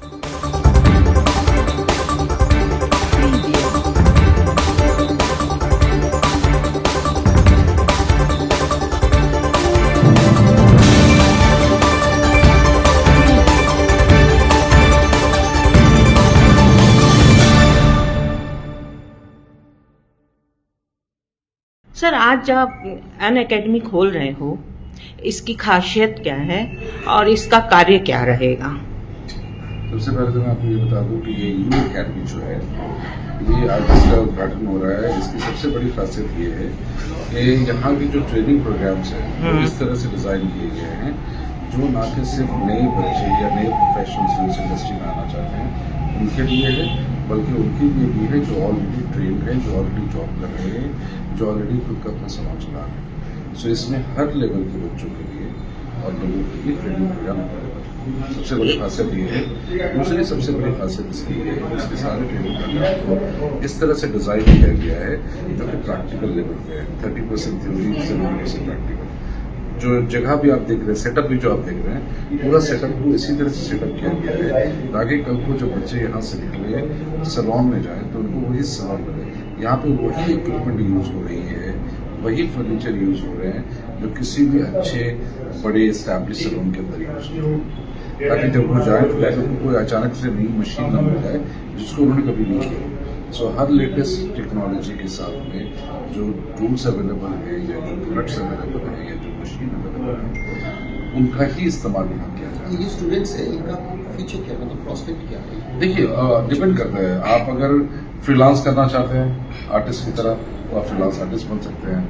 Sir, आज जब आप अन अकेडमी खोल रहे हो, इसकी खासियत क्या है और इसका कार्य क्या रहेगा? सबसे पहले तो मैं आपको ये बता दूं कि ये यू अकेडमी जो है, ये आज इसका उद्घाटन हो रहा है। इसकी सबसे बड़ी खासियत ये है कि यहाँ की जो ट्रेनिंग प्रोग्राम्स हैं वो इस तरह से डिज़ाइन किए गए हैं जो ना कि सिर्फ नए बच्चे या नए प्रोफेशनल्स जो इस इंडस्ट्री में आना चाहते हैं उनके लिए है, बल्कि उनके लिए भी है जो ऑलरेडी ट्रेन है, जो ऑलरेडी जॉब कर रहे हैं, जो ऑलरेडी खुद का अपना सामान चला रहे हैं। सो इसमें हर लेवल के बच्चों के लिए और लोगों के लिए ट्रेनिंग प्रोग्राम है। सबसे बड़ी खासियत ये है। दूसरी सबसे बड़ी खासियत इसकी है कि इसके सारे ट्रेनिंग प्रोग्राम को इस तरह से डिज़ाइन किया गया है जो कि प्रैक्टिकल लेवल पे है। 30% थ्योरी, 70% प्रैक्टिकल। जो जगह भी आप देख रहे हैं, सेटअप भी जो आप देख रहे हैं, पूरा सेटअप को इसी तरह से सेटअप किया गया है ताकि कल को जो बच्चे यहाँ से निकले सैलून में जाएं तो उनको वही सैलून मिले। यहाँ पे वही इक्विपमेंट यूज हो रही है, वही फर्नीचर यूज हो रहे हैं जो किसी भी अच्छे बड़े एस्टैब्लिश सैलून के अंदर यूज हो रहे हैं, ताकि जब वो जाए तो उनको कोई अचानक से नई मशीन न मिल जाए जिसको उन्होंने कभी नहीं किया। सो हर लेटेस्ट टेक्नोलॉजी के साथ में जो टूल्स अवेलेबल हैं या जो प्रोडक्ट्स अवेलेबल हैं या जो मशीन अवेलेबल है उनका ही इस्तेमाल यहाँ किया जाए। ये स्टूडेंट्स है, इनका फ्यूचर क्या, मतलब प्रॉस्पेक्ट क्या है? देखिए, डिपेंड करता है। आप अगर फ्रीलांस करना चाहते हैं आर्टिस्ट की तरह तो आप फ्रीलांस आर्टिस्ट बन सकते हैं।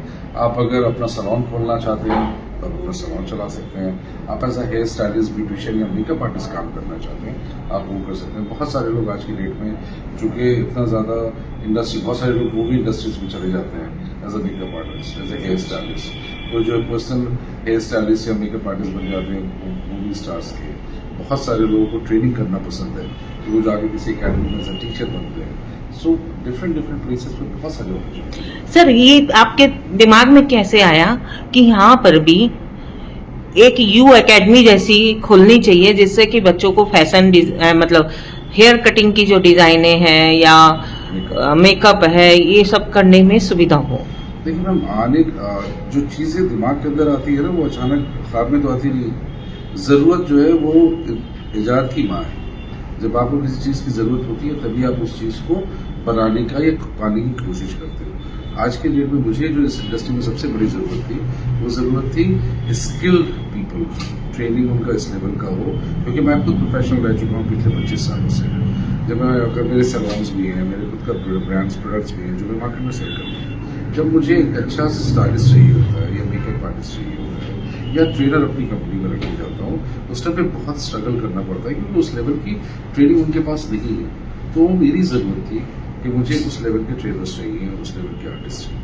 आप अगर अपना सैलून खोलना चाहते हैं तो आप अपना सैलून चला सकते हैं। आप ऐसा हेयर स्टाइलिस्ट, ब्यूटिशियन या मेकअप आर्टिस्ट काम करना चाहते हैं आप वो कर सकते हैं। बहुत सारे लोग आज की डेट में, चूँकि इतना ज़्यादा इंडस्ट्री, बहुत सारे लोग मूवी इंडस्ट्रीज में चले जाते हैं as a makeup artist, as a hair stylist. तो जो पर्सनल हेयर स्टाइलिस्ट या मेकअप आर्टिस्ट बन जाते हैं मूवी स्टार्स के, बहुत सारे लोगों को ट्रेनिंग करना पसंद है कि वो जाके किसी अकेडमी में एज अ टीचर बनते हैं। सो डिफरेंट प्लेसेस पे बहुत सारे अपॉर्चुनिटी। सर, ये आपके दिमाग में कैसे आया कि यहाँ पर भी एक यू अकेडमी जैसी खोलनी चाहिए जिससे कि बच्चों को फैशन मतलब हेयर कटिंग की जो डिजाइनें हैं या मेकअप है ये सब करने में सुविधा हो? देखिए मैम, आने जो चीज़ें दिमाग के अंदर आती है ना वो अचानक ख्वाब में तो आती नहीं। ज़रूरत जो है वो इजाद की माँ है। जब आपको किसी चीज़ की ज़रूरत होती है तभी आप उस चीज़ को बनाने का या पाने की कोशिश करते हो। आज के डेट में मुझे जो इस इंडस्ट्री में सबसे बड़ी ज़रूरत थी वो ज़रूरत थी स्किल्ड पीपल, ट्रेनिंग उनका इस लेवल का हो, क्योंकि मैं खुद प्रोफेशनल रह चुका हूँ पिछले 25 सालों से। जब मैं अगर मेरे सैलून्स भी हैं, मेरे खुद का ब्रांड्स प्रोडक्ट्स भी हैं जो मैं मार्केट में सेल करता हूँ। जब मुझे एक अच्छा स्टाइलिस्ट चाहिए होता है या मेकअप आर्टिस्ट चाहिए होता है या ट्रेनर अपनी कंपनी में रखने जाता हूँ, उस टाइम पे बहुत स्ट्रगल करना पड़ता है क्योंकि उस लेवल की ट्रेनिंग उनके पास नहीं है। तो मेरी ज़रूरत थी कि मुझे उस लेवल के ट्रेनर्स चाहिए, उस लेवल के आर्टिस्ट चाहिए।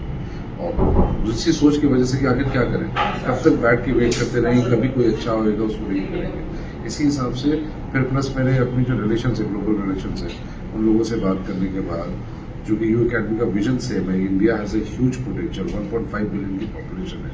और उसी सोच की वजह से कि आखिर क्या करें, कब तक बैठ के वेट करते रहें, कभी कोई अच्छा होएगा उसको नहीं करेंगे। इसी हिसाब से फिर प्लस मैंने अपनी जो रिलेशन है, ग्लोबल रिलेशन है, उन लोगों से बात करने के बाद जो कि यू अकेडमी का विजन सेम है, India has a huge potential, 1.5 billion की पॉपुलेशन है।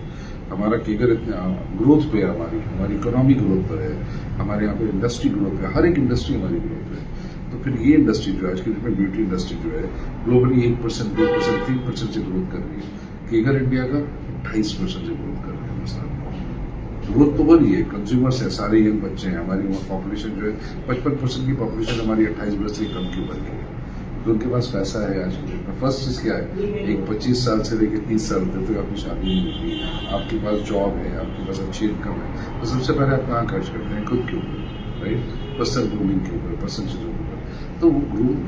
हमारा केगर इतना ग्रोथ पे है, हमारी इकोनॉमी ग्रोथ पर है, हमारे यहाँ पे इंडस्ट्री ग्रोथ है, हर एक इंडस्ट्री हमारी ग्रोथ है। तो फिर ये इंडस्ट्री जो है आज की डेट में ब्यूटी इंडस्ट्री जो है ग्लोबली 1%, 2%, 3% से ग्रोथ कर रही है। केगर इंडिया का 28% से ग्रोथ कर रहे हैं। ग्रोथ तो हो रही है, कंज्यूमर्स है, सारे यंग बच्चे हैं, हमारी पॉपुलेशन जो है 55% की पॉपुलेशन हमारी 28 वर्ष से कम की उम्र की है। तो उनके पास पैसा है आज की डेट में। फर्स्ट चीज़ क्या है, एक 25 साल से लेकर 30 साल तक आपकी शादी नहीं होती, आपके पास जॉब है, आपके पास अच्छी इनकम है, तो सबसे पहले आप कहाँ खर्च करते हैं? खुद के ऊपर, राइट? पर्सनल ग्रूमिंग के ऊपर, पर्सनल चीज़ों के ऊपर। तो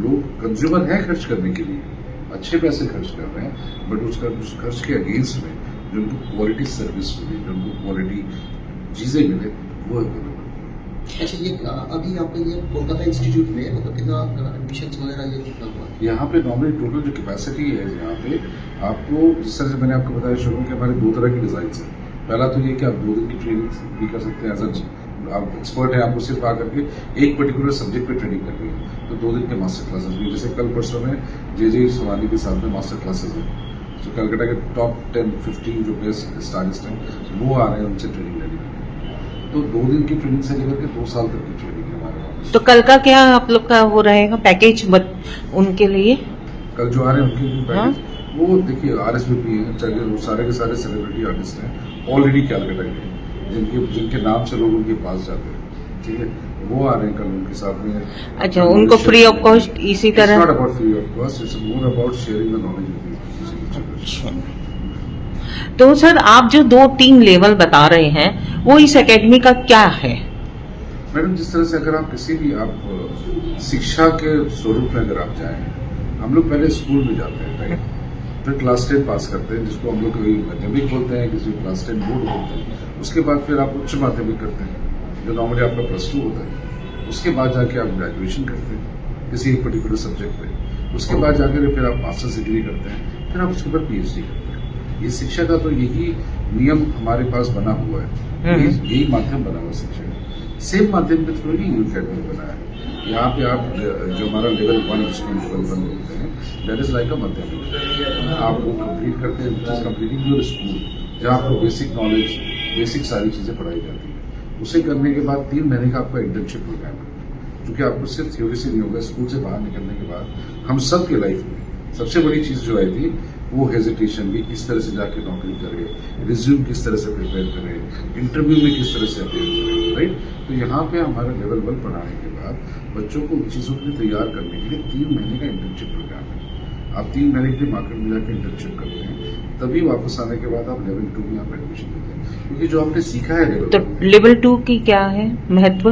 लोग कंज्यूमर हैं खर्च करने के लिए, अच्छे पैसे खर्च कर रहे हैं, बट उसका उस खर्च के अगेंस्ट में जो उनको क्वालिटी सर्विस मिले, जो उनको क्वालिटी चीज़ें मिले, वो है। अच्छा, ये अभी आपने ये कोलकाता इंस्टीट्यूट में मतलब कितना एडमिशन्स वगैरह ये कितना हुआ? यहाँ पे नॉर्मली टोटल जो कैपेसिटी है यहाँ पे आपको, जिस तरह से मैंने आपको बताया शुरू में कि हमारे 2 तरह की डिज़ाइन है। पहला तो ये कि आप 2 दिन की ट्रेनिंग भी कर सकते हैं, एज आप एक्सपर्ट हैं, आपको सिर्फ आकर के एक पर्टिकुलर सब्जेक्ट पे ट्रेनिंग करनी है तो 2 दिन के मास्टर क्लासेस भी, जैसे कल परसों में जे सवानी के साथ में मास्टर क्लासेस हैं। तो कलकत्ता के टॉप 10-15 जो बेस्ट स्टाइलिस्ट हैं वो आ रहे हैं, उनसे ट्रेनिंग लेनी है। तो 2 दिन की ट्रेनिंग से लेकर के 2 साल तक की ट्रेनिंग है हमारे वहाँ। तो कल का क्या आप लोग का वो रहेगा पैकेज उनके लिए? कल जो आ रहे हैं उनके लिए हाँ? पैकेज वो देखिए RSVP है, चाहे वो सारे के सारे सेलिब्रिटी आर्टिस्ट हैं ऑलरेडी कैलकाटा के, जिनके नाम से लोग उनके पास जाते हैं, ठीक है, वो आ रहे हैं कल उनके साथ में। अच्छा, उनको फ्री ऑफ कॉस्ट इसी तरह? Not about free of cost, it's more about sharing the knowledge. तो सर आप जो 2-3 लेवल बता रहे हैं वो इस एकेडमी का क्या है? मैडम, जिस तरह से अगर आप किसी भी आप शिक्षा के स्वरूप में अगर आप जाएं, हम लोग पहले स्कूल में जाते हैं, राइट, फिर क्लास 10 पास करते हैं, जिसको हम लोग कभी माध्यमिक बोलते हैं, किसी क्लास 10 बोर्ड बोलते हैं। उसके बाद फिर आप उच्च माध्यमिक करते हैं, जो नॉर्मली आपका +2 होता है। उसके बाद जाके आप ग्रेजुएशन करते हैं किसी एक पर्टिकुलर सब्जेक्ट पे। उसके बाद जाकर फिर आप मास्टर्स डिग्री करते हैं, फिर आप उसके ऊपर PhD करते हैं। ये शिक्षा का तो यही नियम हमारे पास बना हुआ है, यही माध्यम बना हुआ है शिक्षा का। सेम माध्यम के थ्रू ही यू अकेडमी बना है। यहाँ पे आप जो हमारा लेवल 1 जिसको हम लेवल 1 बोलते हैं, दैट इज लाइक अ माध्यमिक। आप वो कंप्लीट करते हैं, कंप्लीटिंग योर स्कूल, जहाँ आपको बेसिक नॉलेज, बेसिक सारी चीजें पढ़ाई जाती है। उसे करने के बाद 3 महीने का आपका इंटर्नशिप प्रोग्राम है, क्योंकि आपको सिर्फ थ्योरी से नहीं होगा। स्कूल से बाहर निकलने के बाद हम सब के लाइफ में सबसे बड़ी चीज जो आई थी वो हेजिटेशन भी, किस तरह से जाके नौकरी करें, रिज्यूम किस तरह से प्रिपेयर करें, इंटरव्यू में किस तरह से अपेयर करें, राइट। तो यहाँ पे हमारा लेवल 1 पढ़ाने के बाद बच्चों को उन चीज़ों के लिए तैयार करने के लिए 3 महीने का इंटर्नशिप प्रोग्राम है। आप 3 महीने के लिए मार्केट में जाकर इंटर्नशिप करते हैं, तभी वापस आने के बाद आप लेवल 2 में आप एडमिशन लेते हैं, क्योंकि जो आपने सीखा है लेवल 2 की क्या है महत्व?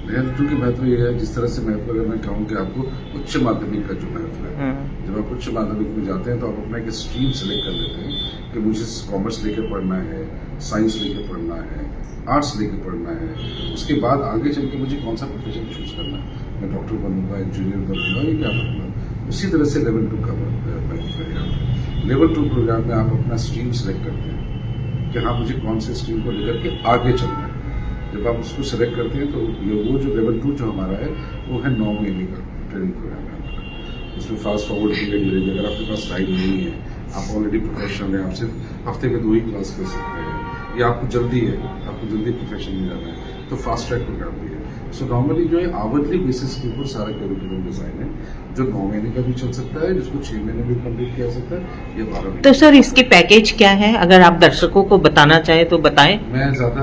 लेवल 2 की महत्व ये है, जिस तरह से महत्व अगर मैं कहूँ कि आपको उच्च माध्यमिक का जो महत्व है, जब आप उच्च माध्यमिक में जाते हैं तो आप अपना एक स्ट्रीम सेलेक्ट कर लेते हैं कि मुझे कॉमर्स लेकर पढ़ना है, साइंस लेकर पढ़ना है, आर्ट्स लेकर पढ़ना है। उसके बाद आगे चल के मुझे कौन सा प्रोफेशन चूज करना है, मैं डॉक्टर बनूंगा, इंजीनियर बनूंगा, या क्या बनूंगा। उसी तरह से लेवल 2 का महत्व है। लेवल 2 प्रोग्राम में आप अपना स्ट्रीम सेलेक्ट करते हैं कि हाँ, मुझे कौन से स्ट्रीम को लेकर के आगे चलना है। जब आप उसको सेलेक्ट करते हैं तो वो जो लेवल 2 जो हमारा है वो है 9 महीने का ट्रेनिंग प्रोग्राम है हमारा। उसमें फास्ट फॉरवर्ड पीरियड मिलेगी। अगर आपके पास टाइम नहीं है, आप ऑलरेडी प्रोफेशनल हैं, आप सिर्फ हफ्ते में 2 ही क्लास कर सकते हैं, या आपको जल्दी है, आपको जल्दी प्रोफेशन में जाना है, तो फास्ट ट्रैक प्रोग्राम भी है। सो नॉर्मली जो है आवरली बेसिस के ऊपर सारा करिकुलम डिजाइन है, जो 9 महीने का भी चल सकता है, जिसको 6 महीने में कंप्लीट किया जा सकता है, या 12 महीने। तो सर इसके पैकेज क्या है, अगर आप दर्शकों को बताना चाहें तो बताएं। मैं ज्यादा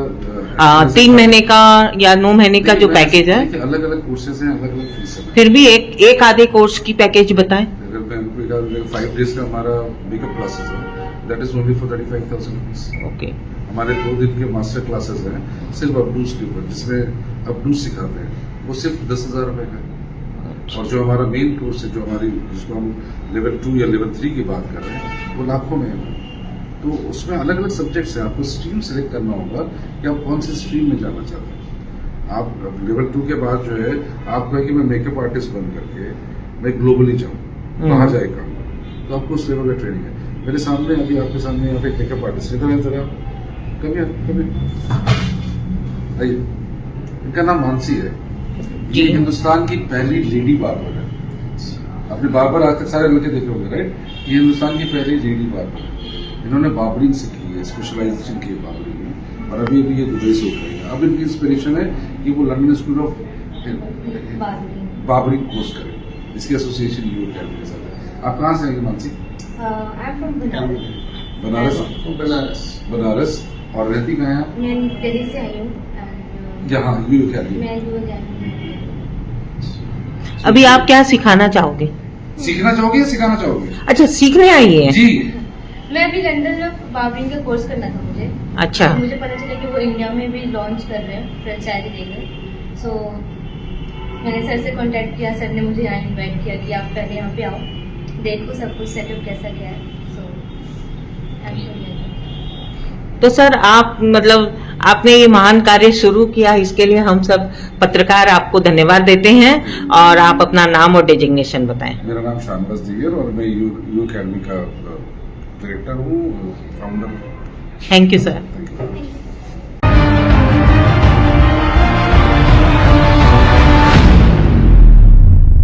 3 महीने का या 9 महीने का जो पैकेज है, अलग अलग कोर्सेज हैं, अलग अलग फीस है। फिर भी एक आधे कोर्स की पैकेज बताएं। अगर मैं 5 डेज का हमारा मेकअप क्लासेस है, that is only for 35,000 rupees. Okay. हमारे 2 दिन के मास्टर क्लासेस हैं सिर्फ अपडूज के ऊपर, जिसमें अपडूज सिखाते हैं, वो सिर्फ 10,000 रुपए का है। और जो हमारा मेन कोर्स है, जो हमारी जिसको हम लेवल 2 या लेवल 3 की बात कर रहे हैं, वो लाखों में है। तो उसमें अलग अलग सब्जेक्ट्स हैं, आपको स्ट्रीम सेलेक्ट करना होगा कि आप कौन सी स्ट्रीम में जाना चाहते हैं। आप लेवल 2 के बाद जो है आपको है कि मैं मेकअप आर्टिस्ट बन करके मैं ग्लोबली जाऊँ, बाहर जाए काम, तो आपको उस लेवल का ट्रेनिंग है। मेरे सामने अभी आपके सामने यहाँ पे एक मेकअप आर्टिस्ट इधर है, जरा कभी आइए। इनका नाम मानसी है, ये हिंदुस्तान की पहली लेडी बार्बर है। आपने बार्बर आकर सारे लड़के देखे होंगे, राइट। ये हिंदुस्तान की पहली लेडी बार्बर है। इन्होंने बार्बरिंग सीखी है, स्पेशलाइजेशन की है बार्बरिंग में, और अभी ये दुबई से उठ रही है। अब इनकी इंस्पिरेशन है कि वो London school of barbering course करें, इसकी एसोसिएशन यू अकेडमी के साथ है। आप कहाँ से आएंगे मानसी? बनारस। और रहती कहाँ हैं आप? मैं दिल्ली से आई हूँ। यहाँ यू अकेडमी। मैं यू अकेडमी। अभी आप क्या सिखाना चाहोगे? सीखना चाहोगे या सिखाना चाहोगे? अच्छा, सीखने आई है जी। मैं अभी लंदन में बार्बरिंग का कोर्स करना था मुझे। अच्छा। मुझे पता चला कि वो इंडिया में भी लॉन्च कर रहे हैं, फ्रेंचाइजी देकर। सो मैंने सर से कांटेक्ट किया, सर ने मुझे यहाँ इनवाइट किया कि आप पहले यहाँ पे आओ, देखो सब कुछ सेटअप कैसा क्या है। सो तो सर आप मतलब आपने ये महान कार्य शुरू किया, इसके लिए हम सब पत्रकार आपको धन्यवाद देते हैं। और आप अपना नाम और डेजिग्नेशन बताएं। मेरा नाम शानवास दिगर और मैं यू अकेडमी का डायरेक्टर हूँ, founder. Thank you sir. Thank you.